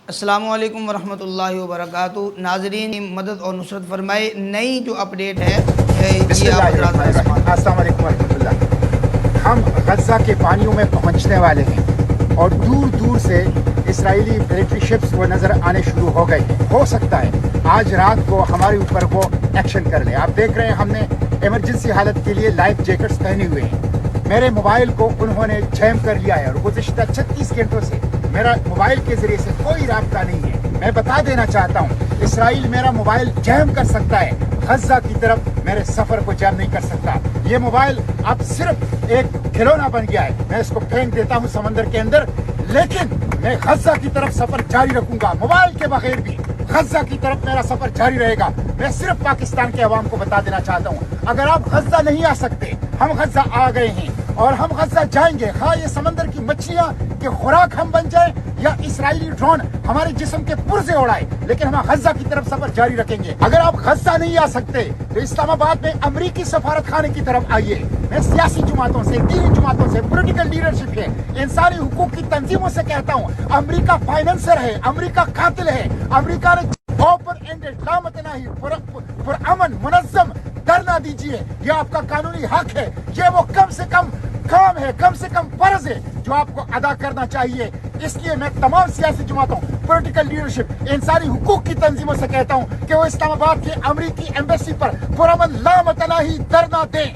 السلام علیکم ورحمۃ اللہ وبرکاتہ۔ ناظرین مدد اور نصرت فرمائے، نئی جو اپڈیٹ ہے بسم یہ اللہ آپ حضرات الرحمن الرحیم۔ السلام علیکم ورحمۃ اللہ۔ ہم غزہ کے پانیوں میں پہنچنے والے ہیں اور دور دور سے اسرائیلی ملٹری شپس وہ نظر آنے شروع ہو گئے۔ ہو سکتا ہے آج رات کو ہمارے اوپر وہ ایکشن کر لیں۔ آپ دیکھ رہے ہیں ہم نے ایمرجنسی حالت کے لیے لائف جیکٹس پہنے ہوئے ہیں۔ میرے موبائل کو انہوں نے جیم کر لیا ہے اور گزشتہ 36 گھنٹوں سے میرا موبائل کے ذریعے سے کوئی رابطہ نہیں ہے۔ میں بتا دینا چاہتا ہوں اسرائیل میرا موبائل جیم کر سکتا ہے، غزہ کی طرف میرے سفر کو جیم نہیں کر سکتا۔ یہ موبائل اب صرف ایک کھلونا بن گیا ہے، میں اس کو پھینک دیتا ہوں سمندر کے اندر، لیکن میں غزہ کی طرف سفر جاری رکھوں گا۔ موبائل کے بغیر بھی غزہ کی طرف میرا سفر جاری رہے گا۔ میں صرف پاکستان کے عوام کو بتا دینا چاہتا ہوں اگر آپ غزہ نہیں آ سکتے، ہم غزہ آ گئے ہیں اور ہم غزہ جائیں گے، خواہ یہ سمندر کی مچھلیاں کے خوراک ہم بن جائیں یا اسرائیلی ڈرون ہمارے جسم کے پرزے اڑائے، لیکن ہم غزہ کی طرف سفر جاری رکھیں گے۔ اگر آپ غزہ نہیں آ سکتے تو اسلام آباد میں امریکی سفارت خانے کی طرف آئیے۔ میں سیاسی جماعتوں سے، دینی جماعتوں سے، پولیٹیکل لیڈرشپ ہے، انسانی حقوق کی تنظیموں سے کہتا ہوں امریکہ فائننسر ہے، امریکہ قاتل ہے۔ امریکہ نے اوپن اینڈڈ لامتناہی پرامن منظم دھرنا دیجیے، یہ آپ کا قانونی حق ہے، یہ وہ کم سے کم کام ہے، کم سے کم فرض ہے جو آپ کو ادا کرنا چاہیے۔ اس لیے میں تمام سیاسی جماعتوں، پولیٹیکل لیڈرشپ، انسانی حقوق کی تنظیموں سے کہتا ہوں کہ وہ اسلام آباد کے امریکی ایمبیسی پر پرامن لامتناہی دھرنا دیں۔